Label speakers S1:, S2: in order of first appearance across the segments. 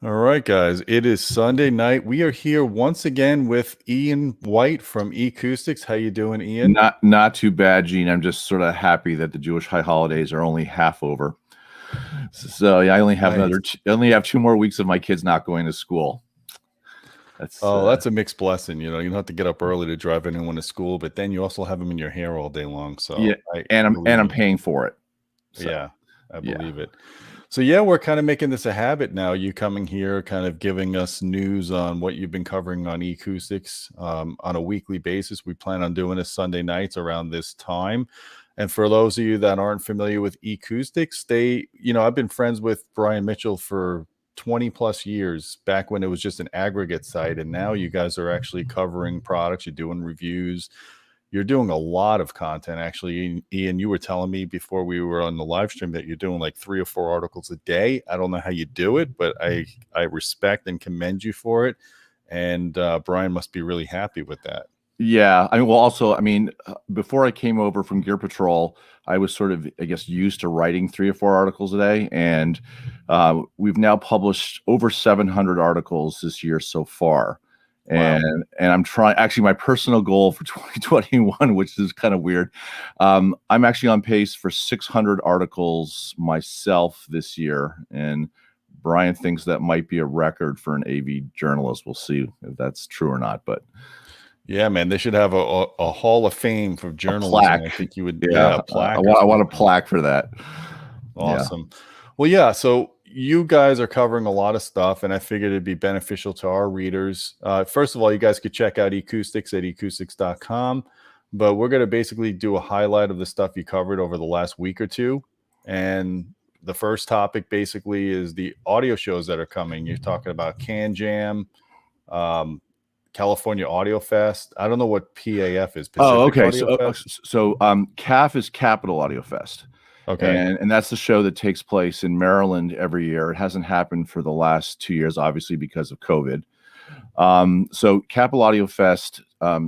S1: All right, guys. It is Sunday night. We are here once again with Ian White from Ecoustics. How you doing, Ian?
S2: Not too bad, Gene. I'm just sort of happy that the Jewish high holidays are only half over. So yeah, I only have
S1: Nice.
S2: I only have 2 more weeks of my kids not going to school.
S1: That's a mixed blessing. You don't have to get up early to drive anyone to school, but then you also have them in your hair all day long. So
S2: yeah,
S1: I
S2: and
S1: believe
S2: I'm
S1: it.
S2: paying for it. So,
S1: Yeah, I
S2: yeah.
S1: believe it. So yeah, we're kind of making this a habit now. You coming here, kind of giving us news on what you've been covering on Ecoustics on a weekly basis. We plan on doing this Sunday nights around this time. And for those of you that aren't familiar with Ecoustics, I've been friends with Brian Mitchell for 20 plus years, back when it was just an aggregate site. And now you guys are actually covering products, you're doing reviews, you're doing a lot of content. Actually, Ian, you were telling me before we were on the live stream that you're doing like 3 or 4 articles a day. I don't know how you do it, but I respect and commend you for it. And Brian must be really happy with that.
S2: Yeah, before I came over from Gear Patrol, I was sort of, I guess, used to writing 3 or 4 articles a day, and we've now published over 700 articles this year so far.
S1: Wow.
S2: And I'm trying, actually, my personal goal for 2021, which is kind of weird. I'm actually on pace for 600 articles myself this year, and Brian thinks that might be a record for an AV journalist. We'll see if that's true or not, but.
S1: Yeah, man, they should have a Hall of Fame for journalism.
S2: I
S1: think you would.
S2: Yeah,
S1: a plaque.
S2: I want a plaque for that.
S1: Awesome. Yeah. Well, yeah. So you guys are covering a lot of stuff, and I figured it'd be beneficial to our readers. First of all, you guys could check out Ecoustics at ecoustics.com, but we're going to basically do a highlight of the stuff you covered over the last week or two. And the first topic basically is the audio shows that are coming. You're talking about CanJam, California Audio Fest. I don't know what PAF is.
S2: Pacific okay.
S1: Audio
S2: so CAF is Capital Audio Fest.
S1: Okay.
S2: And that's the show that takes place in Maryland every year. It hasn't happened for the last 2 years, obviously, because of COVID. So Capital Audio Fest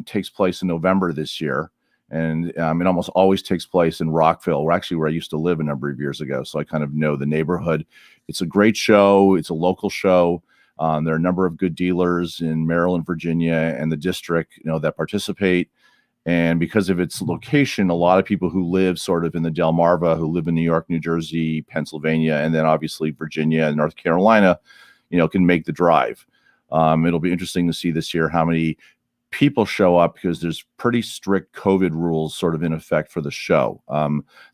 S2: takes place in November this year. And it almost always takes place in Rockville, where I used to live a number of years ago. So I kind of know the neighborhood. It's a great show. It's a local show. There are a number of good dealers in Maryland, Virginia, and the district, that participate. And because of its location, a lot of people who live sort of in the Delmarva, who live in New York, New Jersey, Pennsylvania, and then obviously Virginia and North Carolina, can make the drive. It'll be interesting to see this year how many people show up, because there's pretty strict COVID rules sort of in effect for the show.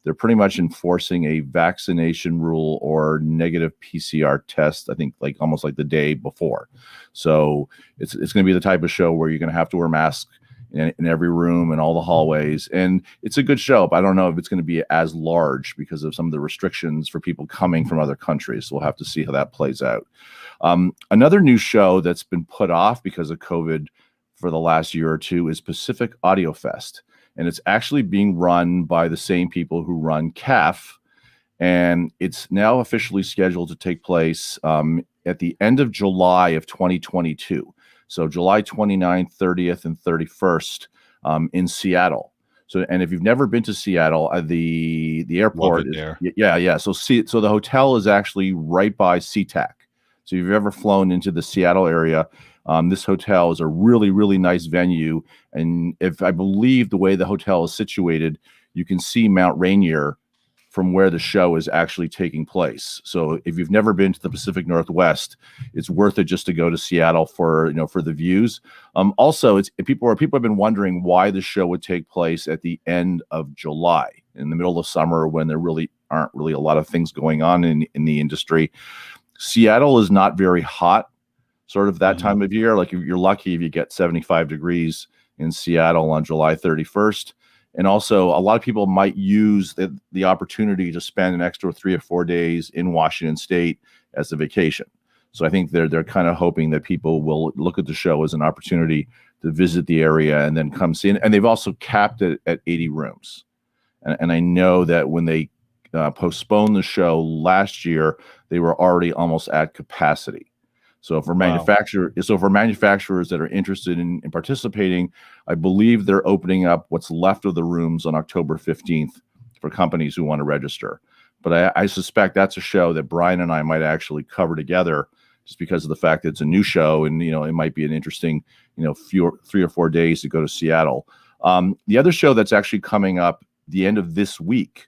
S2: They're pretty much enforcing a vaccination rule or negative PCR test, I think, almost like the day before. So it's going to be the type of show where you're going to have to wear masks in every room and all the hallways. And it's a good show, but I don't know if it's going to be as large because of some of the restrictions for people coming from other countries. So we'll have to see how that plays out. Another new show that's been put off because of COVID for the last year or two is Pacific Audio Fest. And it's actually being run by the same people who run CAF. And it's now officially scheduled to take place at the end of July of 2022. So July 29th, 30th, and 31st in Seattle. So, and if you've never been to Seattle, the airport is
S1: there.
S2: Yeah. So the hotel is actually right by SeaTac. So if you've ever flown into the Seattle area, this hotel is a really, really nice venue. And if I believe the way the hotel is situated, you can see Mount Rainier from where the show is actually taking place. So if you've never been to the Pacific Northwest, it's worth it just to go to Seattle for the views. Also, people have been wondering why the show would take place at the end of July, in the middle of summer, when there really aren't a lot of things going on in the industry. Seattle is not very hot, sort of that time of year. Like, you're lucky if you get 75 degrees in Seattle on July 31st. And also, a lot of people might use the opportunity to spend an extra 3 or 4 days in Washington State as a vacation. So I think they're kind of hoping that people will look at the show as an opportunity to visit the area and then come see it. And they've also capped it at 80 rooms. And I know that when they postponed the show last year, they were already almost at capacity. So for manufacturers that are interested in participating, I believe they're opening up what's left of the rooms on October 15th for companies who want to register. But I suspect that's a show that Brian and I might actually cover together, just because of the fact that it's a new show, and it might be an interesting 3 or 4 days to go to Seattle. The other show that's actually coming up the end of this week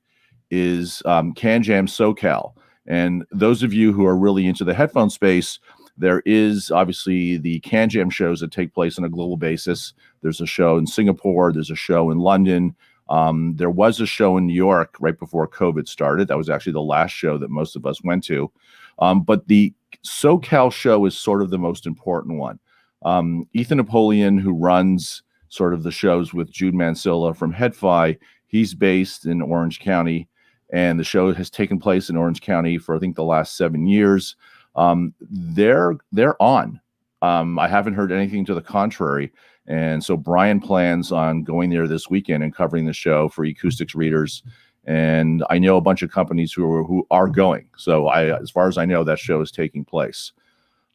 S2: is CanJam SoCal. And those of you who are really into the headphone space, there is obviously the CanJam shows that take place on a global basis. There's a show in Singapore. There's a show in London. There was a show in New York right before COVID started. That was actually the last show that most of us went to. But the SoCal show is sort of the most important one. Ethan Napoleon, who runs sort of the shows with Jude Mansilla from HeadFi, he's based in Orange County, and the show has taken place in Orange County for, I think, the last 7 years. They're on. I haven't heard anything to the contrary. And so Brian plans on going there this weekend and covering the show for Ecoustics readers. And I know a bunch of companies who are going. So as far as I know, that show is taking place.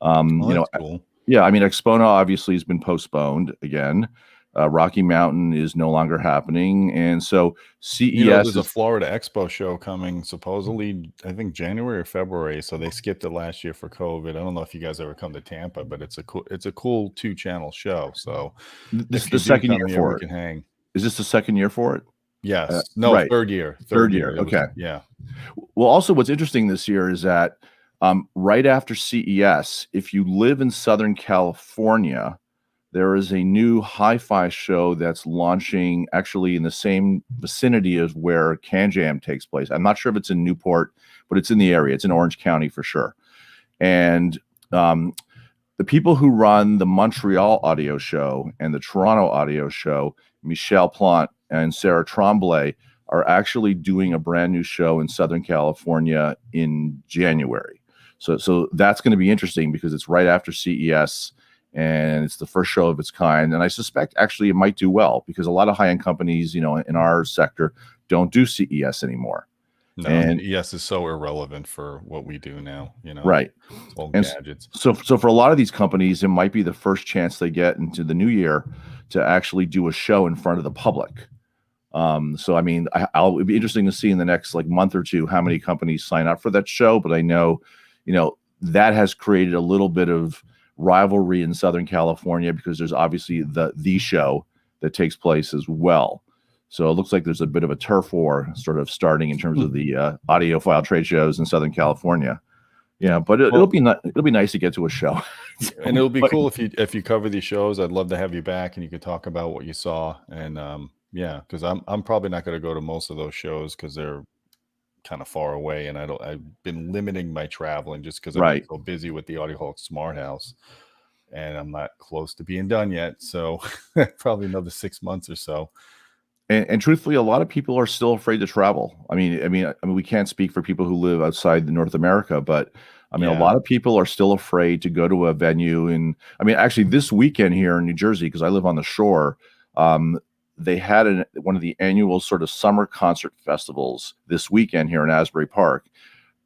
S1: Cool.
S2: Yeah, I mean, Expono obviously has been postponed again. Rocky Mountain is no longer happening. And so CES
S1: there's a Florida Expo show coming supposedly, I think January or February. So they skipped it last year for COVID. I don't know if you guys ever come to Tampa, but it's a cool 2-channel show. So
S2: this is the second year for it.
S1: We can hang.
S2: Is this the second year for it?
S1: Yes.
S2: Right.
S1: Third year.
S2: Third year. Okay.
S1: Yeah.
S2: Well, also what's interesting this year is that right after CES, if you live in Southern California, there is a new hi-fi show that's launching actually in the same vicinity as where CanJam takes place. I'm not sure if it's in Newport, but it's in the area. It's in Orange County for sure. And the people who run the Montreal audio show and the Toronto audio show, Michel Plant and Sarah Tremblay, are actually doing a brand new show in Southern California in January. So that's going to be interesting because it's right after CES. And it's the first show of its kind. And I suspect actually it might do well because a lot of high-end companies, in our sector don't do CES anymore.
S1: No, and CES is so irrelevant for what we do now,
S2: Right.
S1: It's all gadgets.
S2: So for a lot of these companies, it might be the first chance they get into the new year to actually do a show in front of the public. So, I mean, it'll be interesting to see in the next month or two how many companies sign up for that show. But I know, that has created a little bit of rivalry in Southern California because there's obviously the show that takes place as well. So it looks like there's a bit of a turf war sort of starting in terms of the audiophile trade shows in Southern California. Yeah, but it'll be nice to get to a show.
S1: And it'll be cool if you cover these shows. I'd love to have you back and you could talk about what you saw. And because I'm probably not going to go to most of those shows because they're kind of far away, and I've been limiting my traveling just because I'm so busy with the Audioholics Smart House, and I'm not close to being done yet. So probably another 6 months or so.
S2: And truthfully, a lot of people are still afraid to travel. I mean, we can't speak for people who live outside the North America, but a lot of people are still afraid to go to a venue. And actually, this weekend here in New Jersey, because I live on the shore, they had one of the annual sort of summer concert festivals this weekend here in Asbury Park.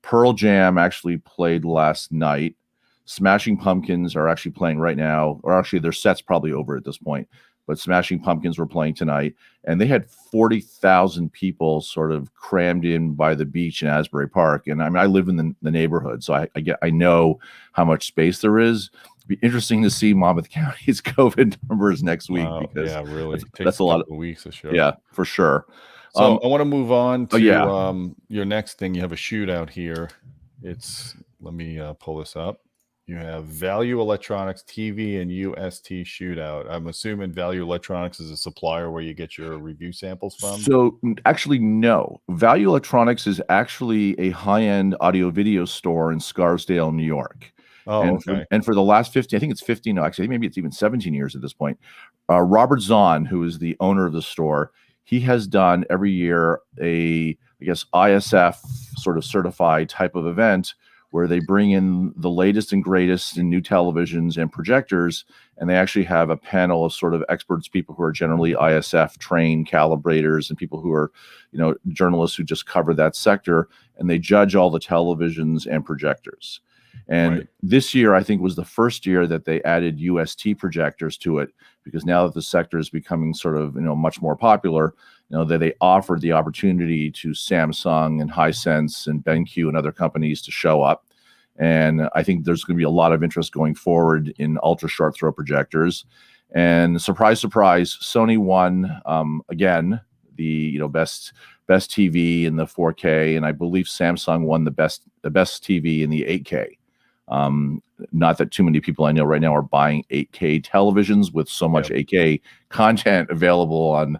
S2: Pearl Jam actually played last night. Smashing Pumpkins are actually playing right now, or actually their set's probably over at this point, but Smashing Pumpkins were playing tonight, and they had 40,000 people sort of crammed in by the beach in Asbury Park. And I live in the neighborhood, so I know how much space there is. Be interesting to see Monmouth County's COVID numbers next week because
S1: really,
S2: that's a lot of
S1: weeks for sure.
S2: Yeah, for sure.
S1: So I want to move on to your next thing. You have a shootout here. Let me pull this up. You have Value Electronics TV and UST shootout. I'm assuming Value Electronics is a supplier where you get your review samples from.
S2: So actually, no. Value Electronics is actually a high-end audio video store in Scarsdale, New York.
S1: Oh,
S2: and for the last 15, I think it's 15, no, actually, maybe it's even 17 years at this point. Robert Zahn, who is the owner of the store, he has done every year ISF sort of certified type of event where they bring in the latest and greatest in new televisions and projectors, and they actually have a panel of sort of experts, people who are generally ISF trained calibrators and people who are, journalists who just cover that sector, and they judge all the televisions and projectors. And this year, I think, was the first year that they added UST projectors to it, because now that the sector is becoming sort of, much more popular, that they offered the opportunity to Samsung and Hisense and BenQ and other companies to show up. And I think there's going to be a lot of interest going forward in ultra short throw projectors. And surprise, surprise, Sony won again the best TV in the 4K, and I believe Samsung won the best TV in the 8K. Not that too many people I know right now are buying 8K televisions with so much 8K content available on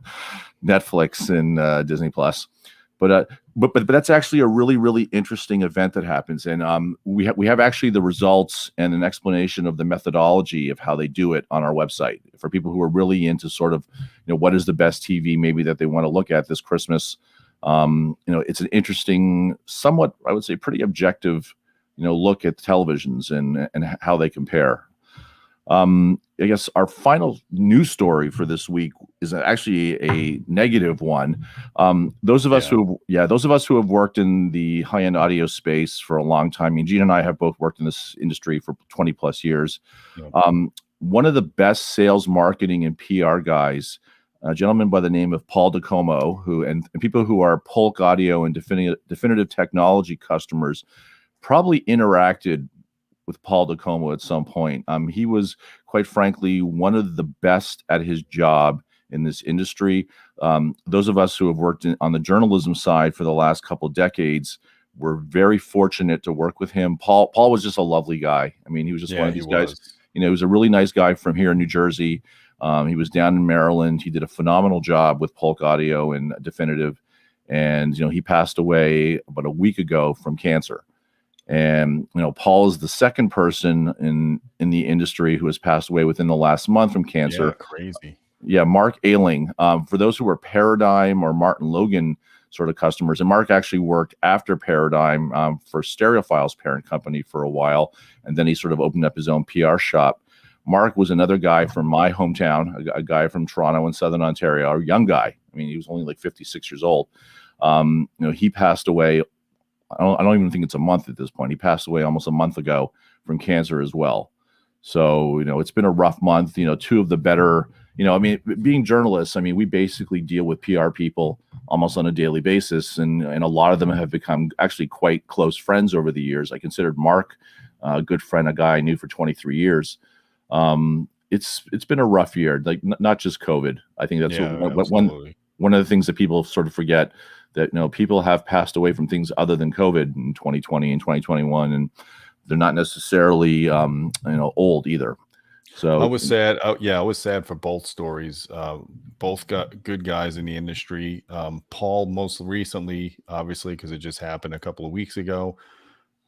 S2: Netflix and Disney Plus. But that's actually a really, really interesting event that happens. And we have actually the results and an explanation of the methodology of how they do it on our website for people who are really into sort of, what is the best TV maybe that they want to look at this Christmas. It's an interesting, somewhat, I would say, pretty objective, look at televisions and how they compare. I guess our final news story for this week is actually a negative one. Those of us who have worked in the high-end audio space for a long time. I mean, Gene and I have both worked in this industry for 20 plus years. One of the best sales, marketing, and PR guys, a gentleman by the name of Paul DiComo, and people who are Polk Audio and Definitive Technology customers probably interacted with Paul DiComo at some point. He was, quite frankly, one of the best at his job in this industry. Those of us who have worked on the journalism side for the last couple of decades were very fortunate to work with him. Paul was just a lovely guy. I mean, he was just one of these guys. He was a really nice guy from here in New Jersey. He was down in Maryland. He did a phenomenal job with Polk Audio and Definitive. And, he passed away about a week ago from cancer. And, Paul is the second person in the industry who has passed away within the last month from cancer.
S1: Yeah, crazy.
S2: Yeah, Mark Ailing. For those who are Paradigm or Martin Logan sort of customers, and Mark actually worked after Paradigm for Stereophile's parent company for a while, and then he sort of opened up his own PR shop. Mark was another guy from my hometown, a guy from Toronto in Southern Ontario, a young guy. I mean, he was only like 56 years old. He passed away. I don't even think it's a month at this point. He passed away almost a month ago from cancer as well. So, it's been a rough month. Two of the better, being journalists, we basically deal with PR people almost on a daily basis. And a lot of them have become actually quite close friends over the years. I considered Mark a good friend, a guy I knew for 23 years. It's been a rough year, like not just COVID. I think that's one of the things that people sort of forget, that people have passed away from things other than COVID in 2020 and 2021, and they're not necessarily old either. So
S1: I was sad. I was sad for both stories. Both got good guys in the industry. Paul most recently, obviously, because it just happened a couple of weeks ago.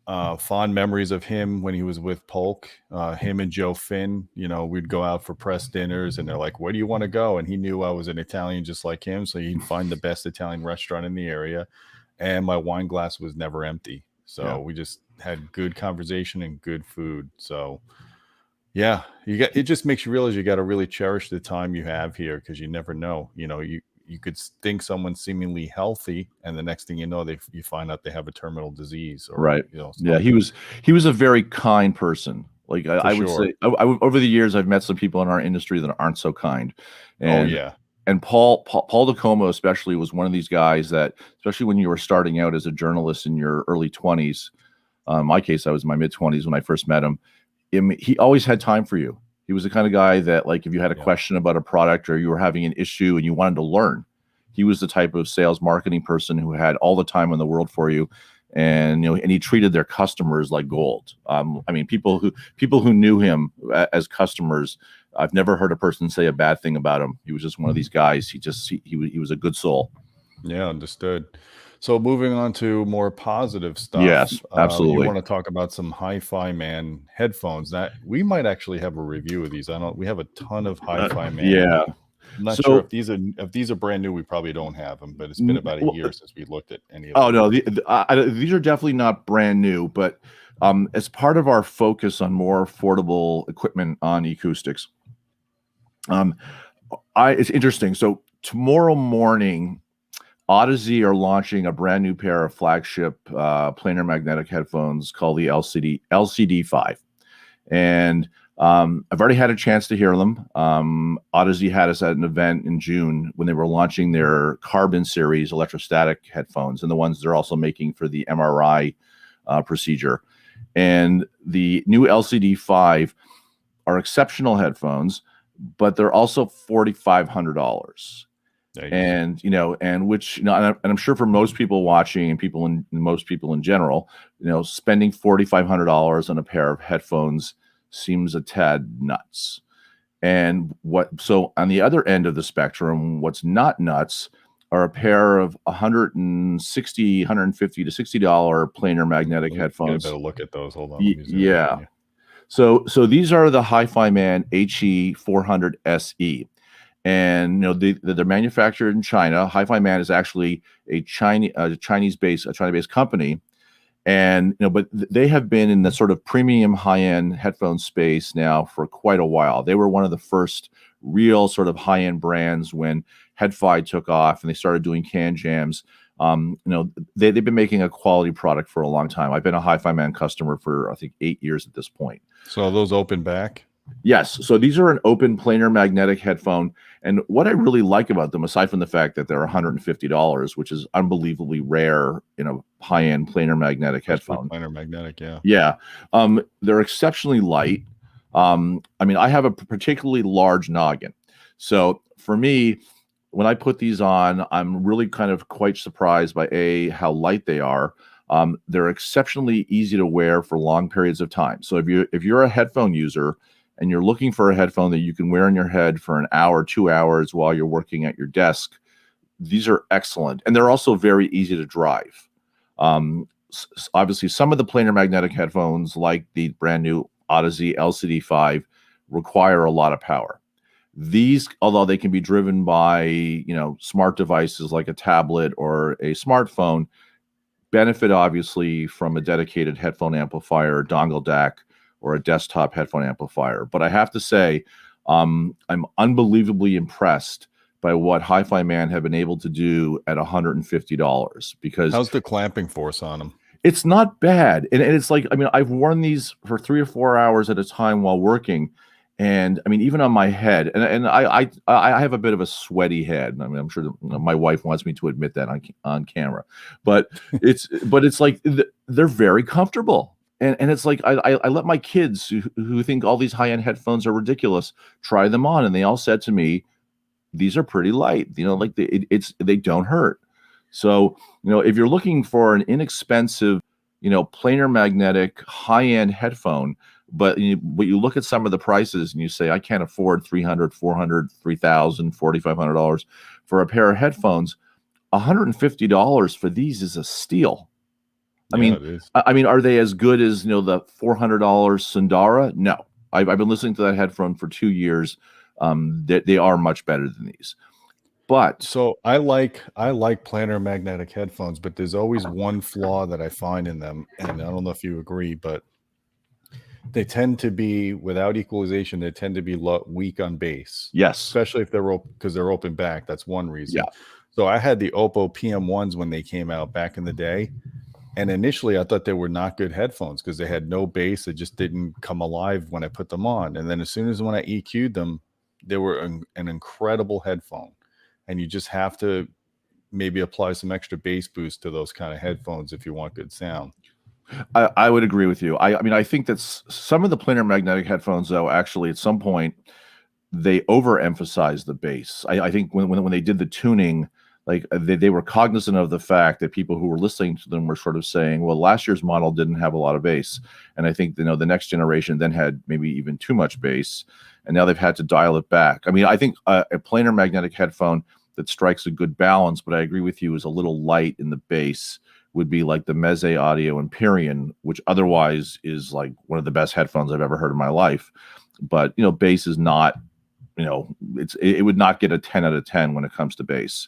S1: Fond memories of him when he was with Polk. Him and Joe Finn, we'd go out for press dinners, and they're like, "Where do you want to go?" And he knew I was an Italian just like him, so he'd find the best Italian restaurant in the area. And my wine glass was never empty, so we just had good conversation and good food. So it just makes you realize you got to really cherish the time you have here, because you never know. You could think someone's seemingly healthy, and the next thing you know, you find out they have a terminal disease. Or,
S2: he was a very kind person. Like I would say, over the years, I've met some people in our industry that aren't so kind. And, and Paul DiComo especially was one of these guys that, especially when you were starting out as a journalist in your early 20s, in my case, I was in my mid 20s when I first met him. He always had time for you. He was the kind of guy that, like, if you had a question about a product or you were having an issue and you wanted to learn, he was the type of sales marketing person who had all the time in the world for you. And, and he treated their customers like gold. People who knew him as customers, I've never heard a person say a bad thing about him. He was just one of these guys. He was a good soul.
S1: Yeah, understood. So moving on to more positive stuff.
S2: Yes, absolutely.
S1: You want to talk about some HiFiMan headphones. That we might actually have a review of these. We have a ton of HiFiMan.
S2: Yeah.
S1: I'm not sure if these are brand new. We probably don't have them, but it's been about a year since we looked at any of them.
S2: Oh no, these are definitely not brand new, but as part of our focus on more affordable equipment on acoustics, it's interesting. So tomorrow morning, Odyssey are launching a brand new pair of flagship planar magnetic headphones called the LCD5. And I've already had a chance to hear them. Odyssey had us at an event in June when they were launching their Carbon series electrostatic headphones, and the ones they're also making for the MRI procedure. And the new LCD5 are exceptional headphones, but they're also $4,500. And and which and I'm sure for most people watching and most people in general, spending $4,500 on a pair of headphones seems a tad nuts. And so on the other end of the spectrum, what's not nuts are a pair of $150 to $60 planar magnetic headphones.
S1: Get a better look at those. Hold on.
S2: Yeah. So these are the HiFiMan HE400se. And they're manufactured in China. HiFiMan is actually a China-based company, and but they have been in the sort of premium high-end headphone space now for quite a while. They were one of the first real sort of high-end brands when Head-Fi took off and they started doing CanJams. They've been making a quality product for a long time. I've been a HiFiMan customer for I think 8 years at this point.
S1: So are those open back?
S2: Yes. So these are an open planar magnetic headphone. And what I really like about them, aside from the fact that they're $150, which is unbelievably rare in a high-end planar magnetic headphone.
S1: Planar magnetic, yeah.
S2: Yeah. They're exceptionally light. I have a particularly large noggin. So for me, when I put these on, I'm really kind of quite surprised by how light they are. They're exceptionally easy to wear for long periods of time. So if you're a headphone user and you're looking for a headphone that you can wear on your head for an hour, 2 hours while you're working at your desk, these are excellent. And they're also very easy to drive. Obviously, some of the planar magnetic headphones, like the brand new Odyssey LCD5, require a lot of power. These, although they can be driven by smart devices like a tablet or a smartphone, benefit obviously from a dedicated headphone amplifier, dongle DAC, or a desktop headphone amplifier. But I have to say, I'm unbelievably impressed by what HiFiMan have been able to do at $150. Because
S1: how's the clamping force on them?
S2: It's not bad, and it's like I've worn these for 3 or 4 hours at a time while working, and even on my head, and I have a bit of a sweaty head. I'm sure my wife wants me to admit that on camera, but it's like they're very comfortable. And it's like I let my kids who think all these high-end headphones are ridiculous try them on, and they all said to me, "These are pretty light. Like they don't hurt." So if you're looking for an inexpensive, planar magnetic high-end headphone, but you look at some of the prices and you say, I can't afford $300, $400, $3,000, $4,500 for a pair of headphones. $150 for these is a steal. Are they as good as the $400 Sundara? No, I've been listening to that headphone for 2 years. They are much better than these. But
S1: so I like planar magnetic headphones, but there's always one flaw that I find in them, and I don't know if you agree, but they tend to be, without equalization, they tend to be weak on bass.
S2: Yes,
S1: especially if because they're open back. That's one reason.
S2: Yeah.
S1: So I had the Oppo PM1s when they came out back in the day. And initially, I thought they were not good headphones because they had no bass. It just didn't come alive when I put them on. And then as soon as when I EQ'd them, they were an incredible headphone. And you just have to maybe apply some extra bass boost to those kind of headphones if you want good sound.
S2: I would agree with you. I think that some of the planar magnetic headphones, though, actually at some point, they overemphasize the bass. I think when they did the tuning, like they were cognizant of the fact that people who were listening to them were sort of saying, well, last year's model didn't have a lot of bass. And I think, the next generation then had maybe even too much bass. And now they've had to dial it back. I think a planar magnetic headphone that strikes a good balance, but I agree with you, is a little light in the bass, would be like the Meze Audio Empyrean, which otherwise is like one of the best headphones I've ever heard in my life. But, bass is not, it would not get a 10 out of 10 when it comes to bass.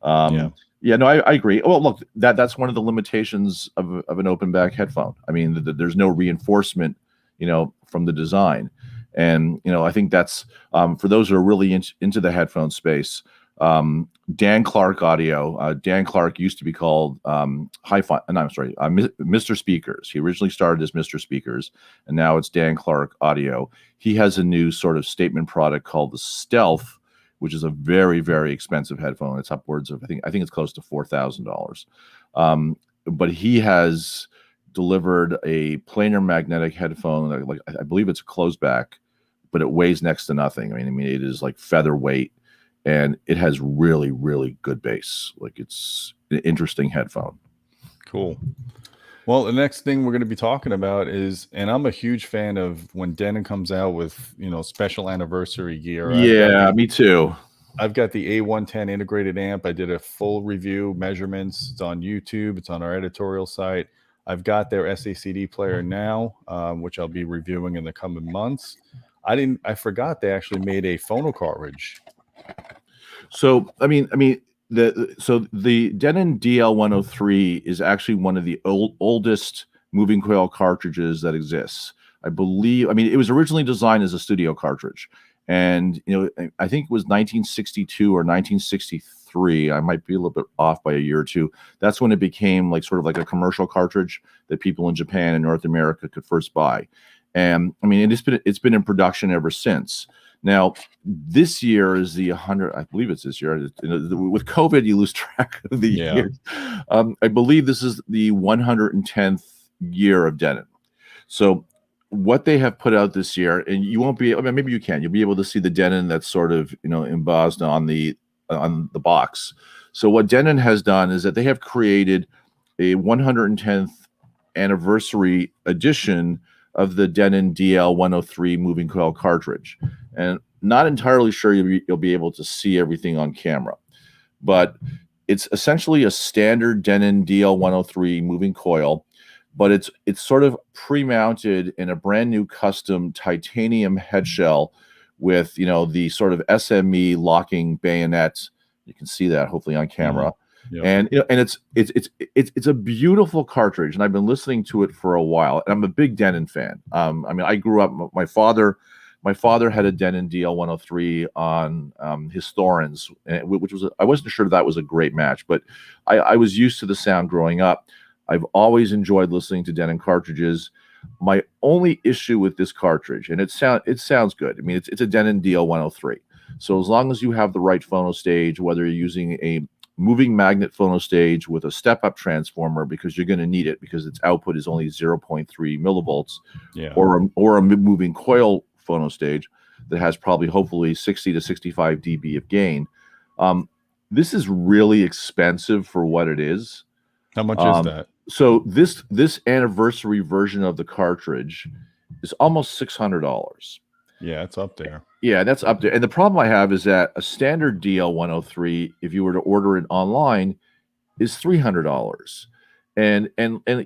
S2: I agree. Well, look, that's one of the limitations of an open back headphone. There's no reinforcement, from the design. And, I think that's, for those who are really into the headphone space, Dan Clark Audio. Dan Clark used to be called Mr. Speakers. He originally started as Mr. Speakers, and now it's Dan Clark Audio. He has a new sort of statement product called the Stealth, which is a very, very expensive headphone. It's upwards of, I think it's close to $4,000. But he has delivered a planar magnetic headphone. Like I believe it's a closed back, but it weighs next to nothing. I mean, it is like featherweight, and it has really, really good bass. Like it's an interesting headphone.
S1: Cool. Well, the next thing we're going to be talking about is, and I'm a huge fan of when Denon comes out with, you know, special anniversary gear.
S2: Yeah, me too.
S1: I've got the A110 integrated amp. I did a full review, measurements. It's on YouTube. It's on our editorial site. I've got their SACD player now, which I'll be reviewing in the coming months. I forgot they actually made a phono cartridge.
S2: So, I mean, the Denon DL-103 is actually one of the oldest moving coil cartridges that exists. I believe, I mean, it was originally designed as a studio cartridge. And, you know, I think it was 1962 or 1963. I might be a little bit off by a year or two. That's when it became like sort of like a commercial cartridge that people in Japan and North America could first buy. And I mean, it's been in production ever since. Now, this year is the 100. I believe it's this year. With COVID, you lose track of the years. I believe this is the 110th year of Denon. So, what they have put out this year, and you won't be. I mean, maybe you can. You'll be able to see the Denon that's sort of, you know, embossed on the box. So, what Denon has done is that they have created a 110th anniversary edition of the Denon DL-103 moving coil cartridge. And not entirely sure you'll be able to see everything on camera, but it's essentially a standard Denon DL-103 moving coil, but it's sort of pre-mounted in a brand new custom titanium head shell with, you know, the sort of SME locking bayonet. You can see that hopefully on camera. Yep. And you know, and it's a beautiful cartridge, and I've been listening to it for a while. And I'm a big Denon fan. I mean, I grew up. My father had a Denon DL-103 on his Thorens, which was I wasn't sure that was a great match, but I was used to the sound growing up. I've always enjoyed listening to Denon cartridges. My only issue with this cartridge, and it sounds good. I mean, it's a Denon DL-103. So as long as you have the right phono stage, whether you're using a moving magnet phono stage with a step-up transformer, because you're going to need it because its output is only 0.3 millivolts, or a moving coil phono stage that has probably hopefully 60 to 65 dB of gain. This is really expensive for what it is.
S1: How much is that?
S2: So this anniversary version of the cartridge is almost $600.
S1: Yeah, it's up there.
S2: Yeah, that's up there. And the problem I have is that a standard DL-103, if you were to order it online, is $300. And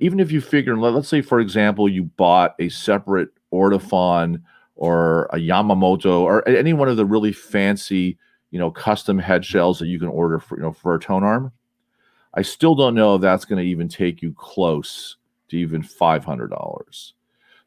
S2: even if you figure, let's say, for example, you bought a separate Ortophon or a Yamamoto or any one of the really fancy, you know, custom head shells that you can order for, you know, for a tone arm, I still don't know if that's going to even take you close to even $500.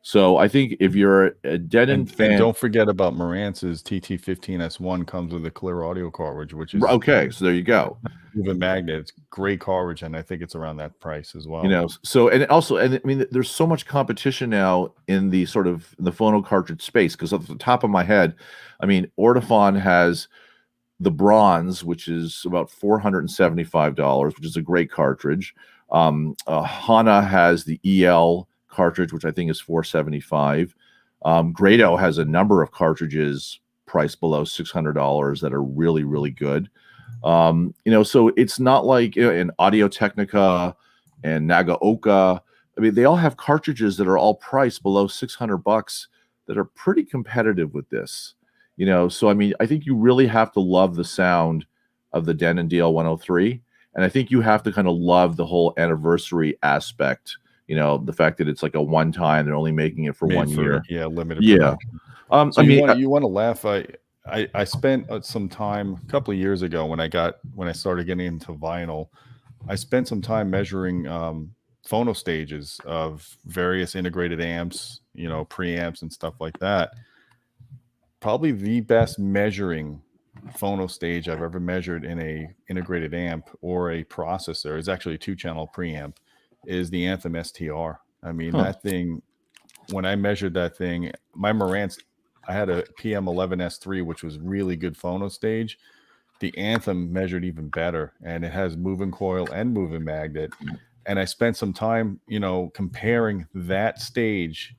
S2: So I think if you're a Denon fan,
S1: and don't forget about Marantz's TT15S1 comes with a clear audio cartridge, which is
S2: okay. So there you go.
S1: Moving magnet, it's great cartridge, and I think it's around that price as well.
S2: You know, so and I mean, there's so much competition now in the sort of the phono cartridge space, because off the top of my head, I mean, Ortophon has the bronze, which is about $475, which is a great cartridge. Hana has the EL cartridge, which I think is $475. Grado has a number of cartridges priced below $600 that are really, really good. You know, so it's not like, you know, in Audio-Technica and Nagaoka, I mean, they all have cartridges that are all priced below $600 that are pretty competitive with this. You know, so I mean, I think you really have to love the sound of the Denon DL-103, and I think you have to kind of love the whole anniversary aspect. You know, the fact that it's like a one-time, they're only making it for 1 year.
S1: Yeah, limited.
S2: Yeah.
S1: So I mean, you want to laugh. I spent some time a couple of years ago when I started getting into vinyl. I spent some time measuring phono stages of various integrated amps, you know, preamps and stuff like that. Probably the best measuring phono stage I've ever measured in a integrated amp or a processor is actually a 2-channel preamp, is the Anthem STR. I mean, that thing, when I measured that thing, my Marantz, I had a PM11S3, which was really good phono stage. The Anthem measured even better, and it has moving coil and moving magnet. And I spent some time, you know, comparing that stage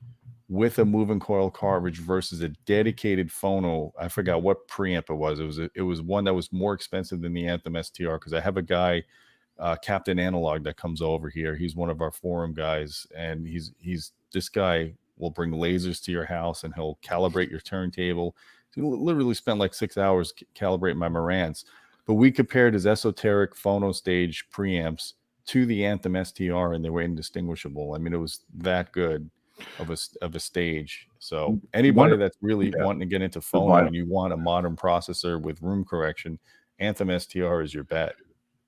S1: with a moving coil cartridge versus a dedicated phono. I forgot what preamp it was. It was one that was more expensive than the Anthem STR, because I have a guy, Captain Analog, that comes over here. He's one of our forum guys, and he's this guy will bring lasers to your house and he'll calibrate your turntable. He literally spent like 6 hours calibrating my Marantz. But we compared his esoteric phono stage preamps to the Anthem STR, and they were indistinguishable. I mean, it was that good of a stage. So anybody that's really wanting to get into phono and you want a modern processor with room correction, Anthem STR is your bet.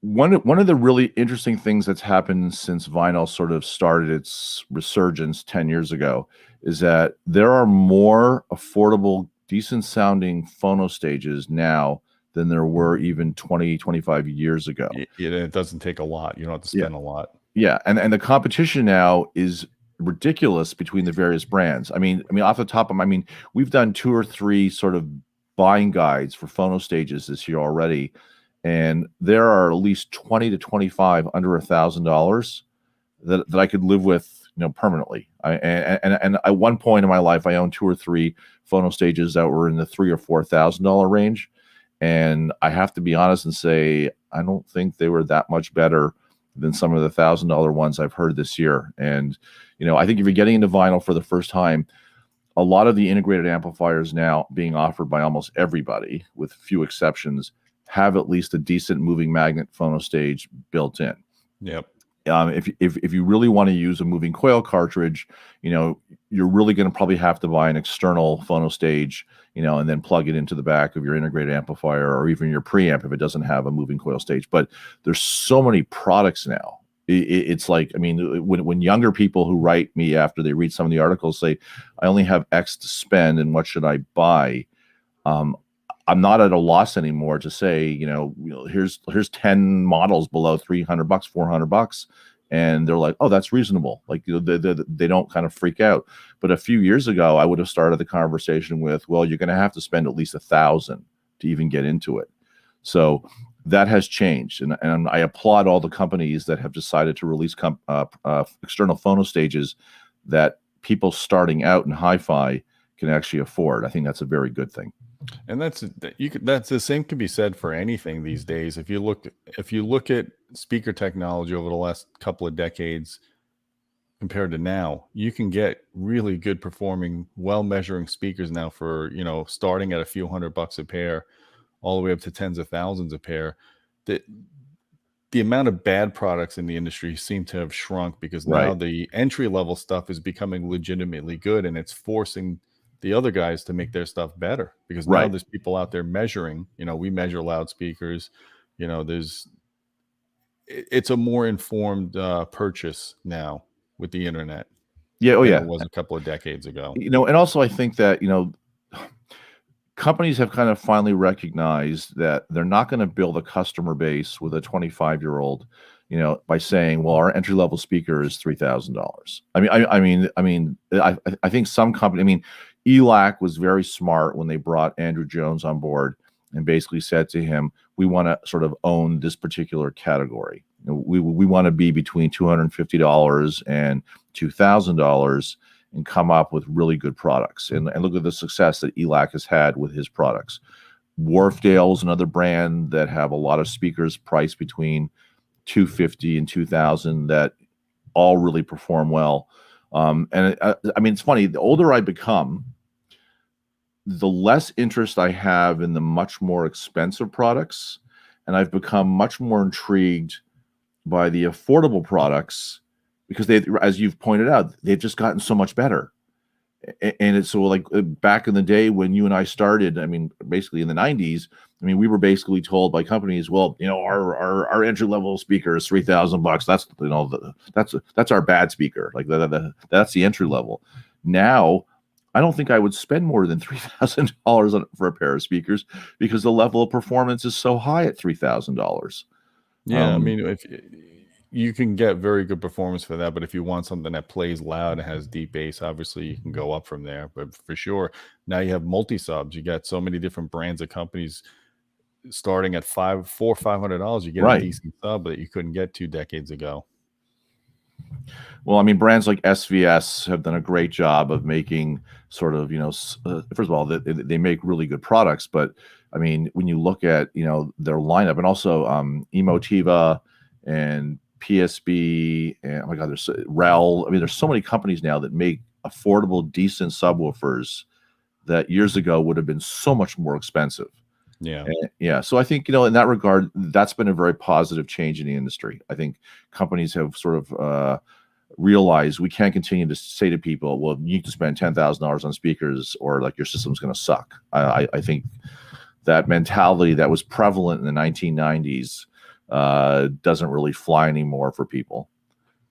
S2: One of the really interesting things that's happened since vinyl sort of started its resurgence 10 years ago is that there are more affordable, decent sounding phono stages now than there were even 20, 25 years ago.
S1: It doesn't take a lot. You don't have to spend a lot.
S2: Yeah. And the competition now is ridiculous between the various brands. I mean, off the top of my, we've done 2 or 3 sort of buying guides for phono stages this year already. And there are at least 20 to 25 under $1,000 that I could live with, you know, permanently. And at one point in my life, I owned 2 or 3 phono stages that were in the $3,000 or $4,000 range. And I have to be honest and say, I don't think they were that much better than some of the $1,000 ones I've heard this year. And, you know, I think if you're getting into vinyl for the first time, a lot of the integrated amplifiers now being offered by almost everybody, with few exceptions, have at least a decent moving magnet phono stage built in.
S1: Yep.
S2: If you really want to use a moving coil cartridge, you know, you're really going to probably have to buy an external phono stage, you know, and then plug it into the back of your integrated amplifier or even your preamp if it doesn't have a moving coil stage. But there's so many products now. It's like, I mean, when younger people who write me after they read some of the articles say, I only have X to spend and what should I buy? I'm not at a loss anymore to say, you know, here's 10 models below $300, $400, and they're like, oh, that's reasonable. Like, you know, they don't kind of freak out. But a few years ago, I would have started the conversation with, well, you're going to have to spend at least $1,000 to even get into it. So that has changed, and I applaud all the companies that have decided to release external phono stages that people starting out in hi-fi can actually afford. I think that's a very good thing.
S1: And that's the same can be said for anything these days. If you look at speaker technology over the last couple of decades compared to now, you can get really good performing, well measuring speakers now for, you know, starting at a few $100 a pair, all the way up to tens of thousands a pair. The amount of bad products in the industry seem to have shrunk, because now the entry level stuff is becoming legitimately good, and it's forcing the other guys to make their stuff better, because now there's people out there measuring. You know, we measure loudspeakers. You know, it's a more informed purchase now with the internet.
S2: Yeah. Oh, yeah.
S1: It was a couple of decades ago.
S2: You know, and also I think that, you know, companies have kind of finally recognized that they're not going to build a customer base with a 25-year-old, you know, by saying, well, our entry level speaker is $3,000. I think some company, I mean, ELAC was very smart when they brought Andrew Jones on board and basically said to him, we want to sort of own this particular category. You know, we want to be between $250 and $2,000 and come up with really good products. And look at the success that ELAC has had with his products. Wharfdale's another brand that have a lot of speakers priced between $250 and $2,000 that all really perform well. I mean, it's funny, the older I become, the less interest I have in the much more expensive products, and I've become much more intrigued by the affordable products, because they, as you've pointed out, they've just gotten so much better. And it's so, like, back in the day when you and I started, I mean, basically in the 90s, I mean, we were basically told by companies, well, you know, our entry level speaker is $3,000. That's, you know, that's our bad speaker. Like that's the entry level. Now, I don't think I would spend more than $3,000 for a pair of speakers, because the level of performance is so high at $3,000.
S1: Yeah, I mean, if you can get very good performance for that, but if you want something that plays loud and has deep bass, obviously you can go up from there. But for sure, now you have multi subs. You got so many different brands of companies starting at $500 or $500. You get a decent sub that you couldn't get 2 decades ago.
S2: Well, I mean, brands like SVS have done a great job of making sort of, first of all, they make really good products. But I mean, when you look at, their lineup, and also Emotiva and PSB, and oh my God, there's Rel. I mean, there's so many companies now that make affordable, decent subwoofers that years ago would have been so much more expensive.
S1: Yeah.
S2: And, yeah. So I think, in that regard, that's been a very positive change in the industry. I think companies have sort of realize we can't continue to say to people, well, you need to spend $10,000 on speakers or like your system's going to suck. I think that mentality that was prevalent in the 1990s doesn't really fly anymore for people.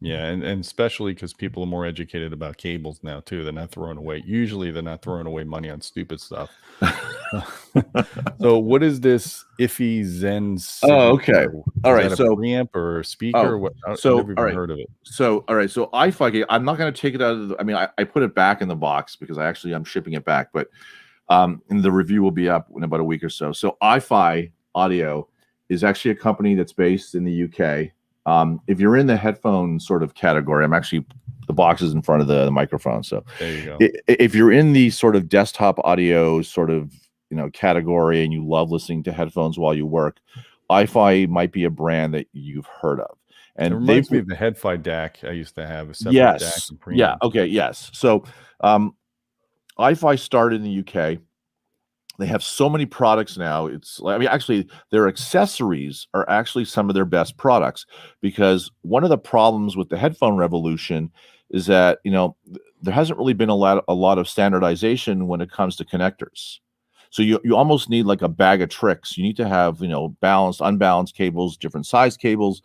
S1: Yeah, and especially because people are more educated about cables now too. They're not throwing away. Usually, they're not throwing away money on stupid stuff. So, what is this iffy Zen Signature?
S2: Oh, okay. All right.
S1: Is that a preamp or speaker? What? I've never even heard of it.
S2: So, all right. So, HiFi, I'm not going to take it out of the. I mean, I put it back in the box because I'm shipping it back, but and the review will be up in about a week or so. So, HiFi Audio is actually a company that's based in the UK. If you're in the headphone sort of category, the box is in front of the microphone. So
S1: there you go.
S2: If you're in the sort of desktop audio sort of, category and you love listening to headphones while you work, HiFi might be a brand that you've heard of. And
S1: it reminds me of the HiFi DAC I used to have. A separate DAC and preamp.
S2: Yeah. Okay. Yes. So HiFi started in the UK. They have so many products now. Actually, their accessories are actually some of their best products, because one of the problems with the headphone revolution is that, there hasn't really been a lot of standardization when it comes to connectors. So you almost need like a bag of tricks. You need to have, balanced, unbalanced cables, different size cables.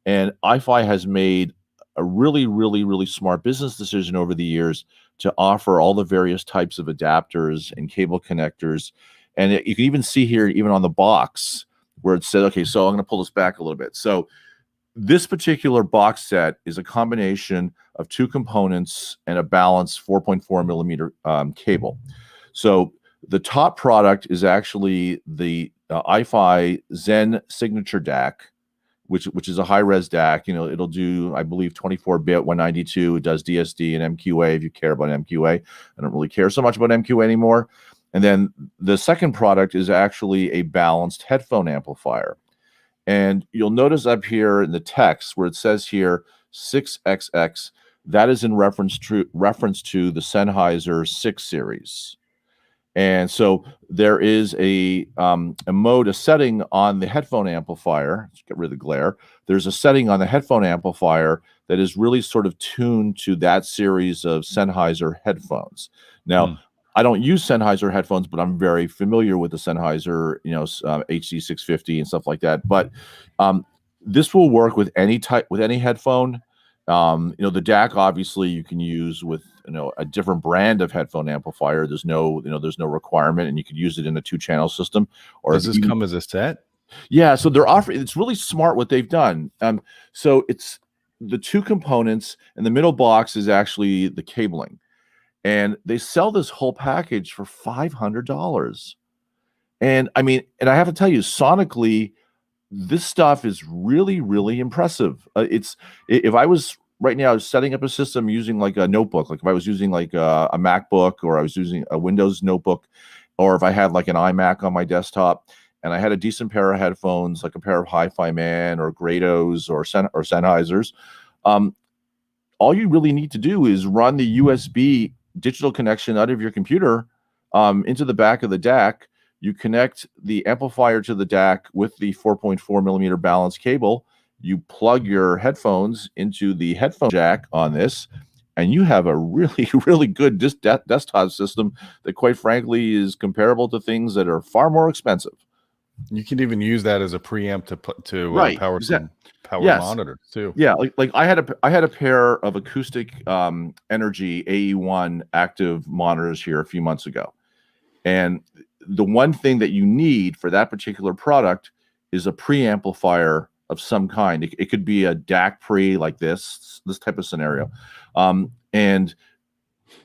S2: And HiFi has made a really, really, really smart business decision over the years to offer all the various types of adapters and cable connectors. And you can even see here, even on the box, where it said, okay, so I'm going to pull this back a little bit. So this particular box set is a combination of two components and a balanced 4.4 millimeter cable. So the top product is actually the HiFi Zen Signature DAC, which is a high-res DAC. It'll do, I believe, 24-bit, 192. It does DSD and MQA if you care about MQA. I don't really care so much about MQA anymore. And then the second product is actually a balanced headphone amplifier. And you'll notice up here in the text where it says here 6XX, that is in reference to the Sennheiser 6 series. And so there is a setting on the headphone amplifier. Let's get rid of the glare. There's a setting on the headphone amplifier that is really sort of tuned to that series of Sennheiser headphones. Now, I don't use Sennheiser headphones, but I'm very familiar with the Sennheiser, HD650 and stuff like that. But this will work with any headphone. The DAC obviously you can use with a different brand of headphone amplifier. There's no requirement, and you could use it in a 2-channel system. Or
S1: does this come as a set?
S2: Yeah, so they're offering. It's really smart what they've done. So it's the two components, and the middle box is actually the cabling, and they sell this whole package for $500. And I have to tell you, sonically, this stuff is really, really impressive. If I was right now setting up a system using like a notebook, like if I was using like a MacBook, or I was using a Windows notebook, or if I had like an iMac on my desktop and I had a decent pair of headphones, like a pair of HiFiMan or Grados or Sennheisers, all you really need to do is run the USB digital connection out of your computer into the back of the DAC. You connect the amplifier to the DAC with the 4.4 millimeter balanced cable. You plug your headphones into the headphone jack on this, and you have a really, really good desktop system that, quite frankly, is comparable to things that are far more expensive.
S1: You can even use that as a preamp to power some power monitors too.
S2: Yeah, like I had a pair of acoustic Energy AE1 active monitors here a few months ago, and the one thing that you need for that particular product is a preamplifier of some kind. It could be a DAC pre, like this type of scenario. But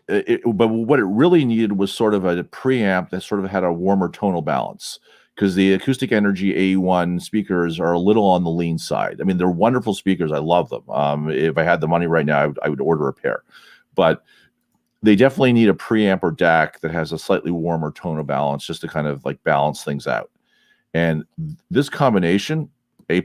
S2: what it really needed was sort of a preamp that sort of had a warmer tonal balance. because the Acoustic Energy A1 speakers are a little on the lean side. I mean, they're wonderful speakers. I love them. If I had the money right now, I would order a pair. But they definitely need a preamp or DAC that has a slightly warmer tone of balance just to kind of like balance things out. And this combination, A+.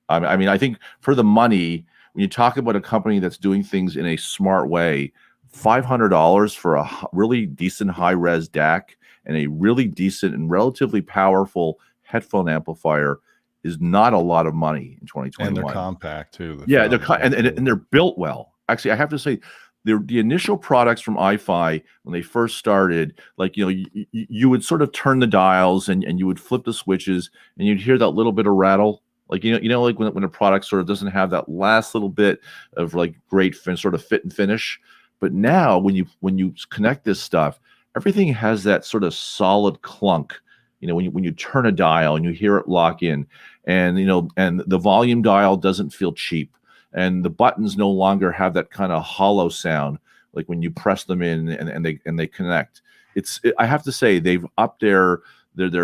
S2: I mean, I think for the money, when you talk about a company that's doing things in a smart way, $500 for a really decent high-res DAC and a really decent and relatively powerful headphone amplifier is not a lot of money in 2021.
S1: And they're compact too.
S2: Yeah, and they're built well. Actually, I have to say, the initial products from iFi, when they first started, like, you know, you would sort of turn the dials and you would flip the switches and you'd hear that little bit of rattle. Like, you know, like when a product sort of doesn't have that last little bit of like great sort of fit and finish. But now when you connect this stuff, everything has that sort of solid clunk. You know, when you turn a dial and you hear it lock in, and you know, and the volume dial doesn't feel cheap, and the buttons no longer have that kind of hollow sound like when you press them in and they connect. I have to say, they've upped their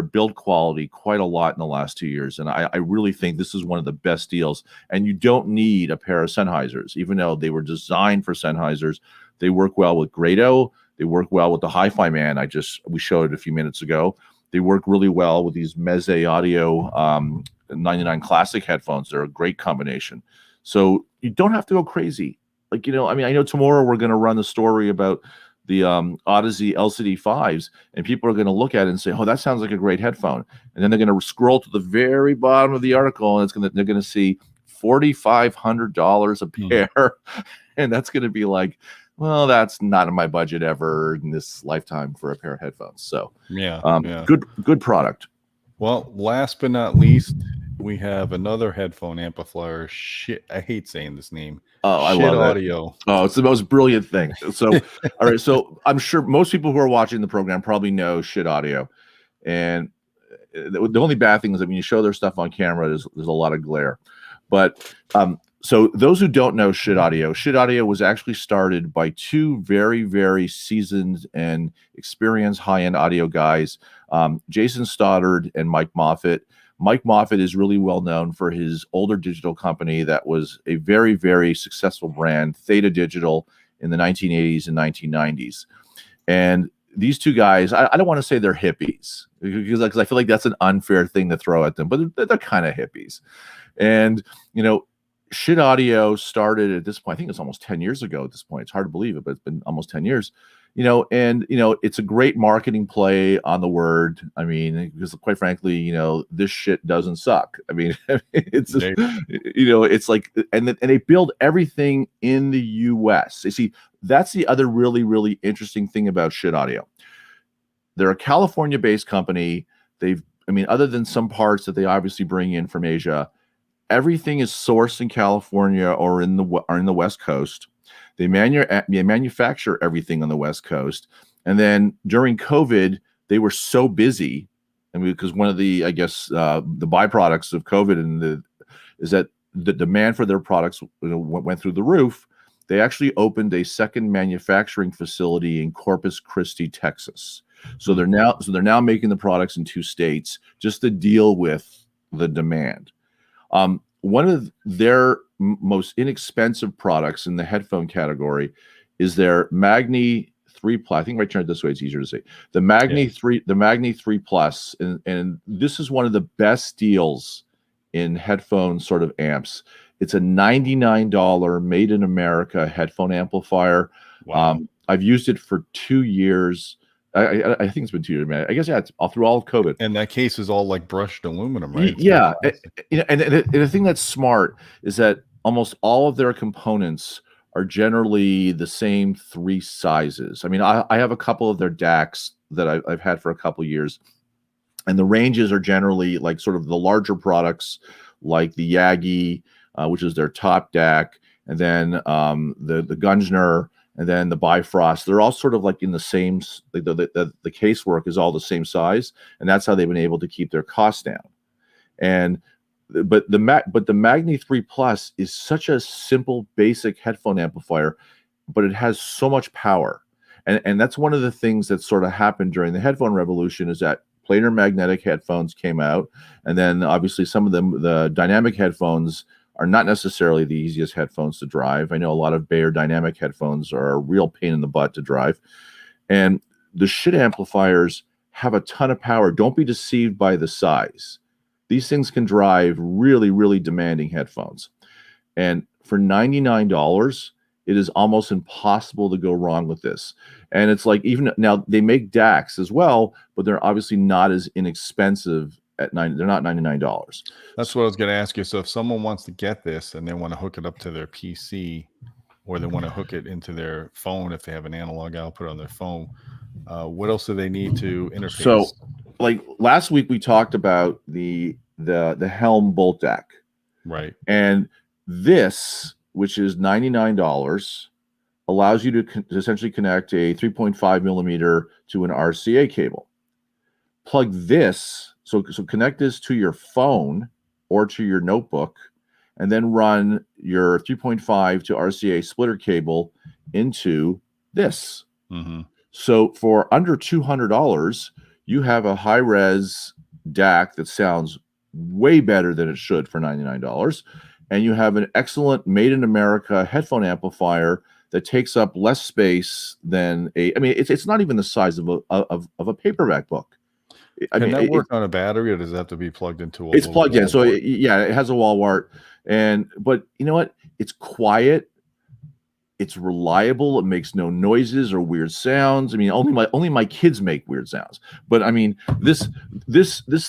S2: build quality quite a lot in the last 2 years, and I really think this is one of the best deals. And you don't need a pair of Sennheisers, even though they were designed for Sennheisers. They work well with Grado. They work well with the HiFiMan we showed a few minutes ago. They work really well with these Meze Audio 99 Classic headphones. They're a great combination. So you don't have to go crazy. Like, you know, I mean, I know tomorrow we're going to run the story about the Odyssey LCD5s, and people are going to look at it and say, oh, that sounds like a great headphone. And then they're going to scroll to the very bottom of the article, and they're going to see $4,500 a pair. And that's going to be like, well, that's not in my budget ever in this lifetime for a pair of headphones. So
S1: yeah.
S2: Good product.
S1: Well, last but not least, we have another headphone amplifier. Schiit, I hate saying this name.
S2: Oh, I
S1: Schiit
S2: love
S1: Audio.
S2: Oh, it's the most brilliant thing. So, all right. So I'm sure most people who are watching the program probably know Schiit Audio. And the only bad thing is that when you show their stuff on camera, there's a lot of glare. But so those who don't know Schiit Audio was actually started by two very, very seasoned and experienced high-end audio guys, Jason Stoddard and Mike Moffett. Mike Moffett is really well known for his older digital company that was a very, very successful brand, Theta Digital, in the 1980s and 1990s. And these two guys, I don't want to say they're hippies, because I feel like that's an unfair thing to throw at them, but they're kind of hippies. And, you know, Schiit Audio started at this point, I think it's almost 10 years ago at this point. It's hard to believe it, but it's been almost 10 years. You know, and, you know, it's a great marketing play on the word. I mean, because quite frankly, you know, this shit doesn't suck. I mean, it's, you know, it's like, and they build everything in the US. You see, that's the other really, really interesting thing about Schiit Audio. They're a California-based company. I mean, other than some parts that they obviously bring in from Asia, everything is sourced in California or in the West Coast. They manufacture everything on the West Coast. And then during COVID, they were so busy. I mean, because one of the, I guess, the byproducts of COVID is that the demand for their products went through the roof. They actually opened a second manufacturing facility in Corpus Christi, Texas. So they're now making the products in 2 states just to deal with the demand. One of their most inexpensive products in the headphone category is their Magni 3 Plus. I think right turn it this way, it's easier to say. The Magni 3 Plus, and this is one of the best deals in headphone sort of amps. It's a $99 made in America headphone amplifier. Wow. I've used it for 2 years. I think it's been 2 years, man. I guess, yeah, it's all through all of COVID.
S1: And that case is all like brushed aluminum, right?
S2: Yeah. And the thing that's smart is that almost all of their components are generally the same 3 sizes. I mean, I have a couple of their DACs that I've had for a couple of years, and the ranges are generally like sort of the larger products, like the Yagi, which is their top DAC, and then the Gungener, and then the Bifrost. They're all sort of like in the same, the casework is all the same size, and that's how they've been able to keep their costs down. But the Magni 3 Plus is such a simple, basic headphone amplifier, but it has so much power. And that's one of the things that sort of happened during the headphone revolution, is that planar magnetic headphones came out, and then obviously some of them, the dynamic headphones, are not necessarily the easiest headphones to drive. I know a lot of Bayer dynamic headphones are a real pain in the butt to drive, and the Schiit amplifiers have a ton of power. Don't be deceived by the size. These things can drive really, really demanding headphones, and for $99. It is almost impossible to go wrong with this. And it's like, even now they make DACs as well, but they're obviously not as inexpensive at they're not $99.
S1: That's what I was going to ask you. So if someone wants to get this and they want to hook it up to their PC, or they want to hook it into their phone, if they have an analog output on their phone, what else do they need to interface?
S2: So like last week we talked about the Helm bolt DAC.
S1: Right.
S2: And this, which is $99, allows you to essentially connect a 3.5 millimeter to an RCA cable. Plug this, so connect this to your phone or to your notebook, and then run your 3.5 to RCA splitter cable into this.
S1: Mm-hmm.
S2: So for under $200, you have a high-res DAC that sounds way better than it should for $99. And you have an excellent made-in-America headphone amplifier that takes up less space than it's not even the size of a paperback book.
S1: Can that work on a battery, or does it have to be plugged into a
S2: It's plugged in. So it has a wall wart. But you know what? It's quiet. It's reliable. It makes no noises or weird sounds. I mean, only my kids make weird sounds. But I mean, this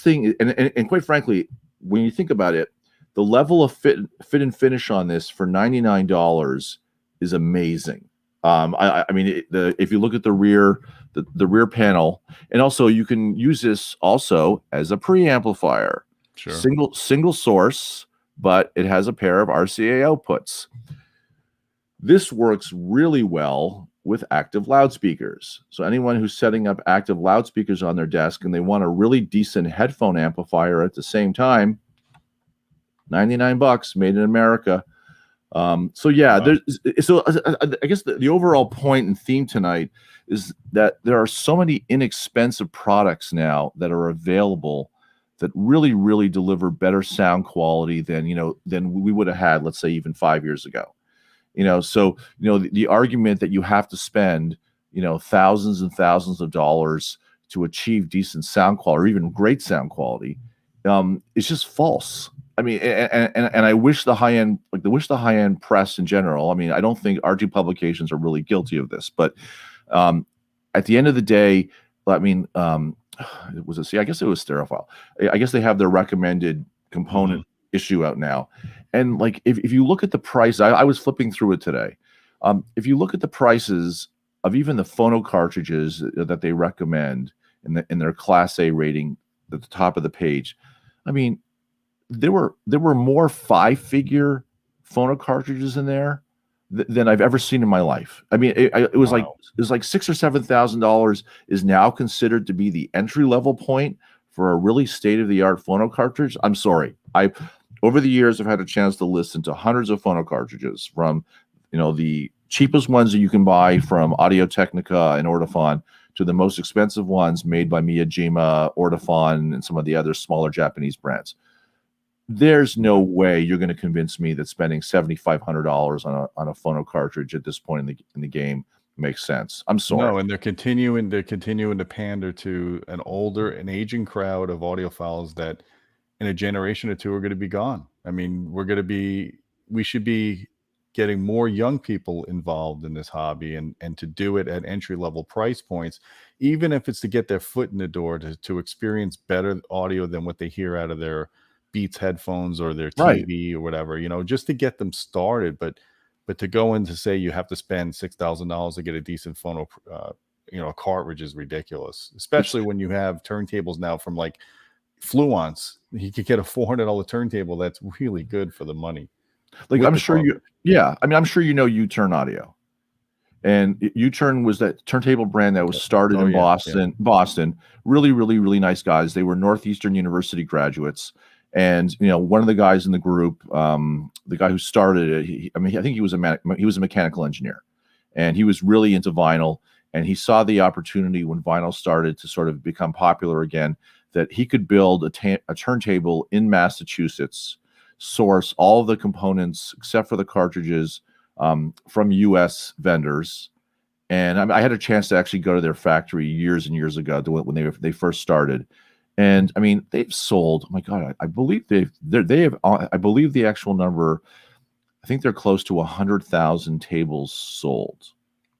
S2: thing, and quite frankly, when you think about it, the level of fit and finish on this for $99 is amazing. I mean, if you look at the rear panel, and also you can use this also as a preamplifier.
S1: Sure.
S2: Single source, but it has a pair of RCA outputs. This works really well with active loudspeakers. So anyone who's setting up active loudspeakers on their desk and they want a really decent headphone amplifier at the same time, $99, made in America. So yeah,
S1: Wow.
S2: I guess the overall point and theme tonight is that there are so many inexpensive products now that are available that really, really deliver better sound quality than we would have had, let's say, even 5 years ago. So the argument that you have to spend thousands and thousands of dollars to achieve decent sound quality or even great sound quality is just false. I mean, and I wish the high end press in general. I mean, I don't think RG publications are really guilty of this, but at the end of the day, I mean, was it? See, I guess it was Stereophile. I guess they have their recommended component issue out now, and like if you look at the price, I was flipping through it today. If you look at the prices of even the Phono cartridges that they recommend in their Class A rating at the top of the page, I mean, there were more 5-figure Phono cartridges in there than I've ever seen in my life. I mean, it was
S1: Wow.
S2: like $6,000 or $7,000 is now considered to be the entry level point for a really state of the art Phono cartridge. I'm sorry, over the years I've had a chance to listen to hundreds of Phono cartridges, from the cheapest ones that you can buy from Audio-Technica and Ortofon to the most expensive ones made by Miyajima, Ortofon, and some of the other smaller Japanese brands. There's no way you're going to convince me that spending $7,500 on a Phono cartridge at this point in the game makes sense. I'm sorry.
S1: No, and they're continuing to pander to an aging crowd of audiophiles that in a generation or two are going to be gone. I mean, we should be getting more young people involved in this hobby, and to do it at entry level price points, even if it's to get their foot in the door to experience better audio than what they hear out of their Beats headphones or their TV or whatever, just to get them started. But to go in to say you have to spend $6,000 to get a decent Phono, a cartridge is ridiculous, especially when you have turntables now from like Fluence. You could get a $400 turntable that's really good for the money.
S2: Like I'm sure I'm sure U-Turn Audio. And U-Turn was that turntable brand that was started in Boston. Really, really, really nice guys. They were Northeastern University graduates. And one of the guys in the group, the guy who started it, I think he was a mechanical engineer, and he was really into vinyl. and he saw the opportunity when vinyl started to sort of become popular again, that he could build a turntable in Massachusetts, source all the components except for the cartridges from U.S. vendors. And I had a chance to actually go to their factory years and years ago when they first started. And I mean, they've sold, oh my God, I believe I believe the actual number, I think they're close to 100,000 tables sold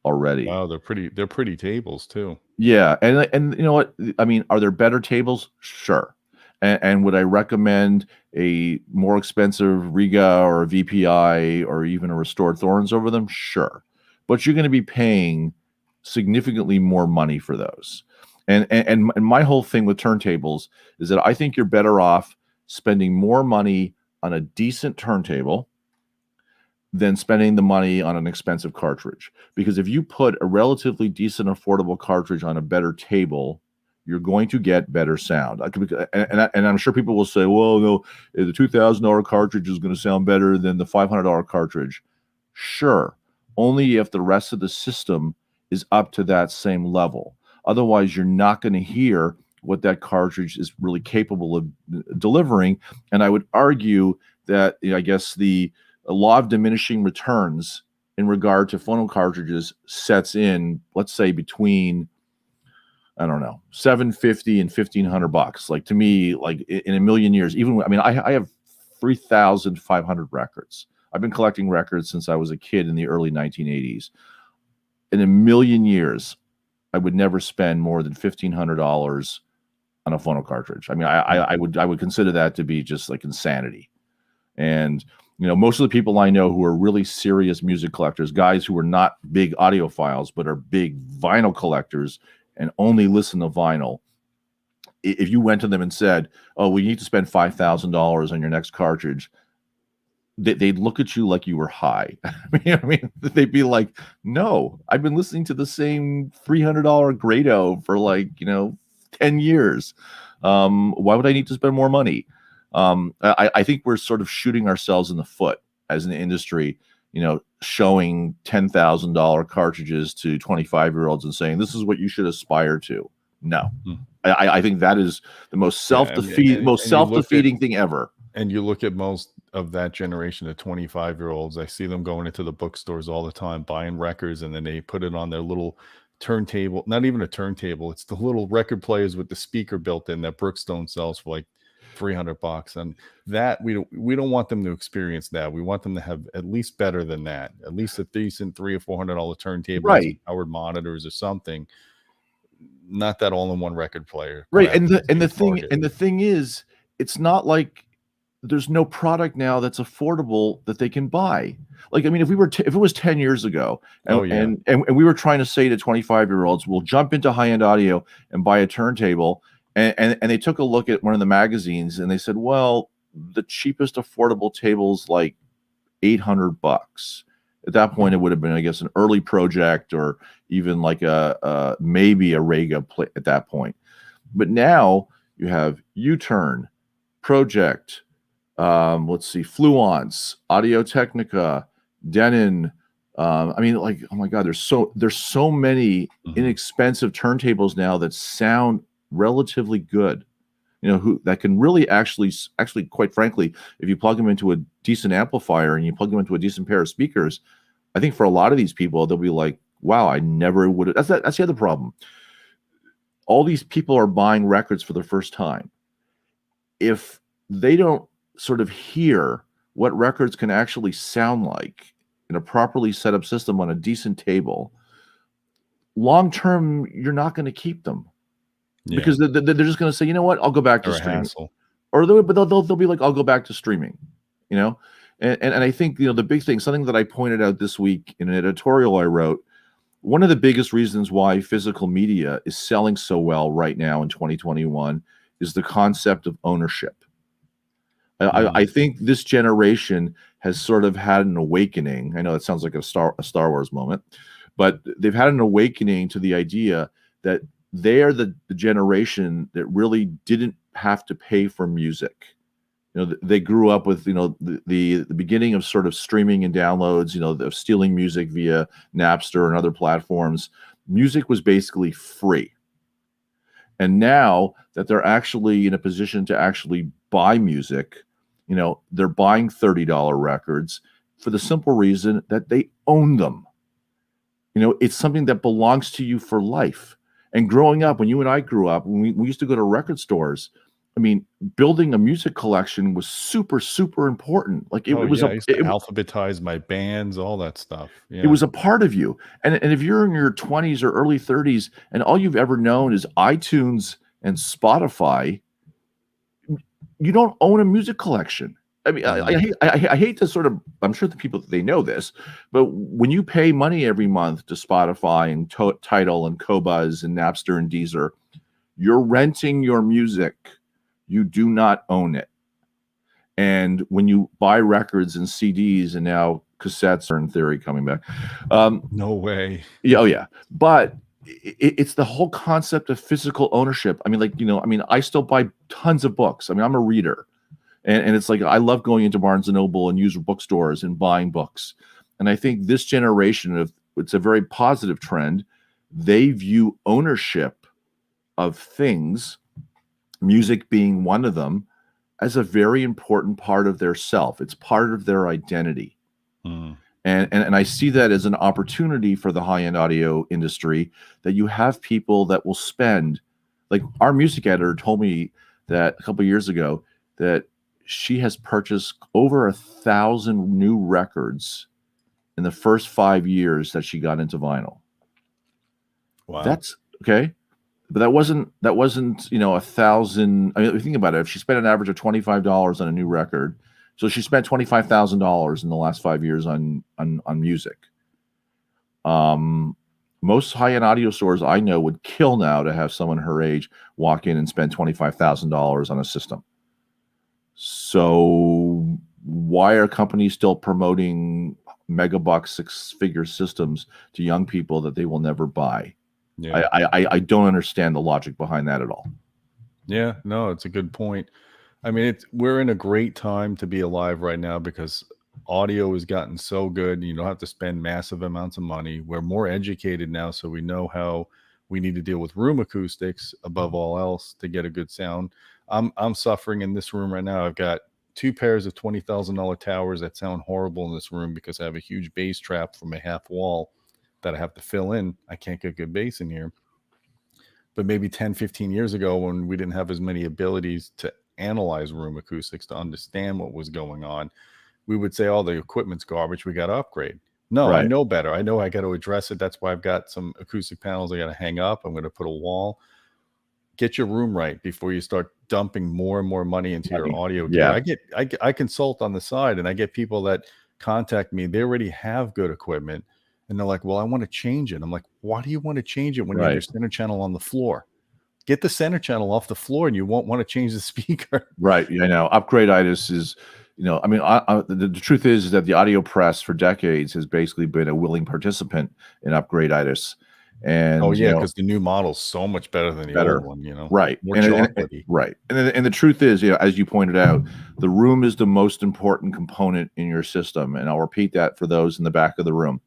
S2: already.
S1: Wow, they're pretty tables too.
S2: Yeah, and you know what? I mean, are there better tables? Sure. And would I recommend a more expensive Riga or a VPI or even a restored Thorns over them? Sure. But you're going to be paying significantly more money for those. And my whole thing with turntables is that I think you're better off spending more money on a decent turntable than spending the money on an expensive cartridge. Because if you put a relatively decent, affordable cartridge on a better table, you're going to get better sound. And I'm sure people will say, well, no, the $2,000 cartridge is going to sound better than the $500 cartridge. Sure, only if the rest of the system is up to that same level. Otherwise, you're not going to hear what that cartridge is really capable of delivering. And I would argue that, I guess, the law of diminishing returns in regard to phono cartridges sets in, let's say, between, I don't know, $750 and $1,500. Like, to me, like in a million years, even, I mean, I have 3,500 records. I've been collecting records since I was a kid in the early 1980s. In a million years, I would never spend more than $1,500 on a phono cartridge. I mean, I would consider that to be just like insanity. And most of the people I know who are really serious music collectors, guys who are not big audiophiles but are big vinyl collectors and only listen to vinyl, if you went to them and said, "Oh, we need to spend $5,000 on your next cartridge," they'd look at you like you were high. I mean, they'd be like, "No, I've been listening to the same $300 Grado for 10 years. Why would I need to spend more money?" I think we're sort of shooting ourselves in the foot as an industry, showing $10,000 cartridges to 25-year-olds and saying, this is what you should aspire to. No, I think that is the most self-defeating thing ever.
S1: And you look at most of that generation of 25-year-olds, I see them going into the bookstores all the time, buying records, and then they put it on their little turntable, not even a turntable. It's the little record players with the speaker built in that Brookstone sells for like $300. And that we don't want them to experience that. We want them to have at least better than that, at least a decent $300 or $400 turntable,
S2: right?
S1: Powered monitors or something. Not that all-in-one record player,
S2: right? And the thing is, it's not like there's no product now that's affordable that they can buy. Like, I mean, if it was 10 years ago, and we were trying to say to 25-year-olds, we'll jump into high-end audio and buy a turntable. And they took a look at one of the magazines and they said, well, the cheapest affordable table's like $800. At that point, it would have been, I guess, an early project or even like maybe a Rega at that point. But now you have U-Turn, Project, let's see, Fluence, Audio-Technica, Denon. I mean, like, oh my God, there's so many inexpensive turntables now that sound relatively good, that can really actually quite frankly, if you plug them into a decent amplifier and you plug them into a decent pair of speakers, I think for a lot of these people, they'll be like, wow, I never would have. That's the other problem. All these people are buying records for the first time. If they don't sort of hear what records can actually sound like in a properly set up system on a decent table, long term, you're not going to keep them. Yeah. Because they're just going to say, you know what, I'll go back to streaming. Or they'll be like, I'll go back to streaming, And I think, the big thing, something that I pointed out this week in an editorial I wrote, one of the biggest reasons why physical media is selling so well right now in 2021 is the concept of ownership. I think this generation has sort of had an awakening. I know that sounds like a Star Wars moment, but they've had an awakening to the idea that they are the generation that really didn't have to pay for music. They grew up with, the beginning of sort of streaming and downloads, of stealing music via Napster and other platforms. music was basically free. And now that they're actually in a position to actually buy music, you know, they're buying $30 records for the simple reason that they own them. You know, it's something that belongs to you for life. And growing up, when you and I grew up, when we used to go to record stores, I mean, building a music collection was super, super important. Like it was
S1: I used to alphabetize my bands, all that stuff. Yeah.
S2: It was a part of you. And if you're in your 20s or early 30s and all you've ever known is iTunes and Spotify, you don't own a music collection. I mean, I hate to sort of, I'm sure the people, they know this, but when you pay money every month to Spotify and Tidal and Qobuz and Napster and Deezer, you're renting your music. You do not own it. And when you buy records and CDs, and now cassettes are in theory coming back.
S1: No way.
S2: Yeah, oh yeah. But it's the whole concept of physical ownership. I mean, like, you know, I mean, I still buy tons of books. I mean, I'm a reader. And it's like, I love going into Barnes & Noble and used bookstores and buying books. And I think this generation it's a very positive trend. They view ownership of things, music being one of them, as a very important part of their self. It's part of their identity. And I see that as an opportunity for the high-end audio industry, that you have people that will spend, like our music editor told me that a couple of years ago, that she has purchased over 1,000 new records in the first 5 years that she got into vinyl.
S1: Wow.
S2: That's okay. But that wasn't, you know, 1,000. I mean, think about it. If she spent an average of $25 on a new record, so she spent $25,000 in the last 5 years on music. Most high-end audio stores I know would kill now to have someone her age walk in and spend $25,000 on a system. So why are companies still promoting megabucks, six-figure systems to young people that they will never buy? Yeah. I don't understand the logic behind that at all.
S1: Yeah, no, it's a good point. I mean, we're in a great time to be alive right now because audio has gotten so good. You don't have to spend massive amounts of money. We're more educated now, so we know how we need to deal with room acoustics above all else to get a good sound. I'm suffering in this room right now. I've got 2 pairs of $20,000 towers that sound horrible in this room because I have a huge bass trap from a half wall that I have to fill in. I can't get good bass in here. But maybe 10, 15 years ago, when we didn't have as many abilities to analyze room acoustics, to understand what was going on, we would say, oh, the equipment's garbage, we got to upgrade. No, right. I know better. I know I got to address it. That's why I've got some acoustic panels I got to hang up. I'm going to put a wall. Get your room right before you start dumping more and more money into your audio gear. Yeah. I consult on the side, and I get people that contact me. They already have good equipment, and they're like, well, I want to change it. I'm like, why do you want to change it when you have your center channel on the floor? Get the center channel off the floor, and you won't want to change the speaker.
S2: Right. Yeah, I know. Upgrade-itis is, you know, I mean, the truth is that the audio press for decades has basically been a willing participant in upgrade-itis. And
S1: oh yeah, because the new model's so much better than the old one, you know.
S2: Right.
S1: More chocolatey.
S2: Right. And the truth is, you know, as you pointed out, the room is the most important component in your system. And I'll repeat that for those in the back of the room.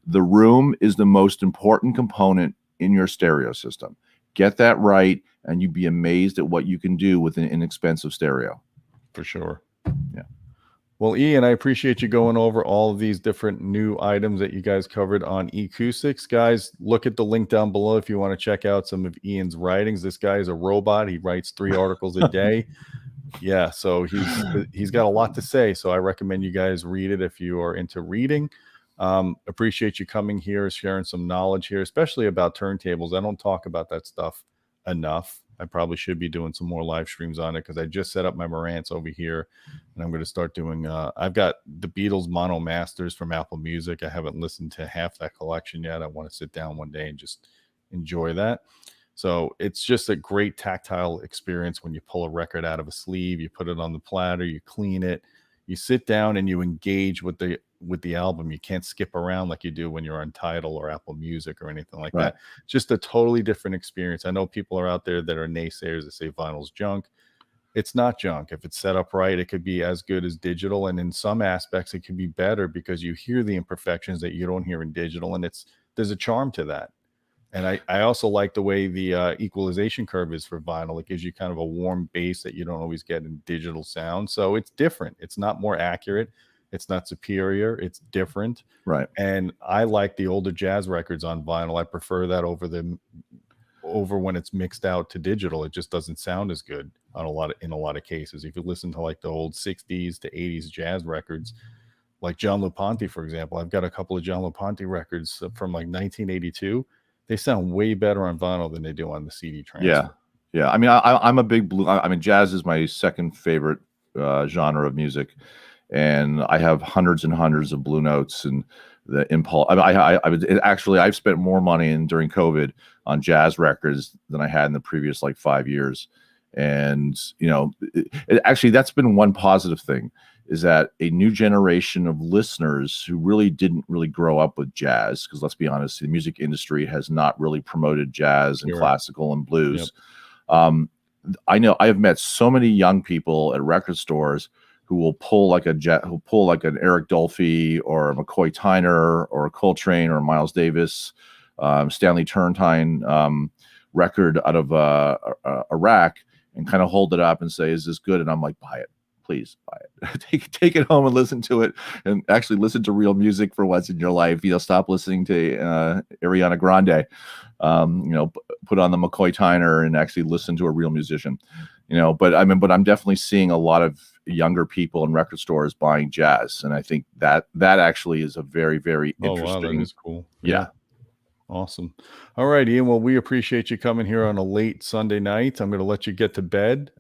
S2: The room is the most important component in your stereo system. Get that right, and you'd be amazed at what you can do with an inexpensive stereo.
S1: For sure.
S2: Yeah.
S1: Well, Ian, I appreciate you going over all of these different new items that you guys covered on Ecoustics. Guys, look at the link down below if you want to check out some of Ian's writings. This guy is a robot. He writes 3 articles a day. Yeah, so he's got a lot to say. So I recommend you guys read it if you are into reading. Appreciate you coming here, sharing some knowledge here, especially about turntables. I don't talk about that stuff enough. I probably should be doing some more live streams on it because I just set up my Marantz over here, and I'm going to start doing I've got the Beatles Mono Masters from Apple Music. I haven't listened to half that collection yet. I want to sit down one day and just enjoy that. So it's just a great tactile experience when you pull a record out of a sleeve, you put it on the platter, you clean it, you sit down and you engage with the album. You can't skip around like you do when you're on Tidal or Apple Music or anything like that. Just a totally different experience. I know people are out there that are naysayers that say vinyl's junk. It's not junk. If it's set up right, it could be as good as digital, and in some aspects it could be better because you hear the imperfections that you don't hear in digital, and there's a charm to that. And I also like the way the equalization curve is for vinyl. It gives you kind of a warm bass that you don't always get in digital sound. So it's different. It's not more accurate. It's not superior. It's different.
S2: Right.
S1: And I like the older jazz records on vinyl. I prefer that over when it's mixed out to digital. It just doesn't sound as good in a lot of cases. If you listen to like the old 60s to 80s jazz records, like John LuPonte, for example, I've got a couple of John LuPonte records from like 1982. They sound way better on vinyl than they do on the CD transfer.
S2: Yeah. I mean, I'm a big I mean, jazz is my second favorite genre of music, and I have hundreds and hundreds of Blue Notes and the Impulse. I've spent more money during COVID on jazz records than I had in the previous like 5 years, and actually that's been one positive thing, is that a new generation of listeners who really didn't really grow up with jazz, because let's be honest, the music industry has not really promoted jazz and classical and blues. Yep. I know I have met so many young people at record stores who will pull like an Eric Dolphy or a McCoy Tyner or a Coltrane or a Miles Davis, Stanley Turrentine record out of a rack, and kind of hold it up and say, "Is this good?" And I'm like, "Buy it. Please buy it. Take it home and listen to it, and actually listen to real music for once in your life. Stop listening to Ariana Grande. Put on the McCoy Tyner and actually listen to a real musician. But I'm definitely seeing a lot of younger people in record stores buying jazz, and I think that actually is a very, very interesting.
S1: Oh, wow, that is cool.
S2: Yeah.
S1: Awesome. All right, Ian. Well, we appreciate you coming here on a late Sunday night. I'm going to let you get to bed.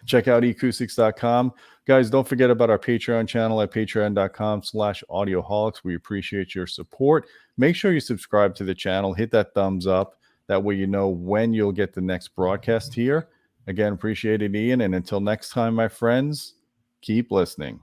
S1: Check out Ecoustics.com. Guys, don't forget about our Patreon channel at patreon.com/audioholics. We appreciate your support. Make sure you subscribe to the channel. Hit that thumbs up. That way you know when you'll get the next broadcast here. Again, appreciate it, Ian. And until next time, my friends, keep listening.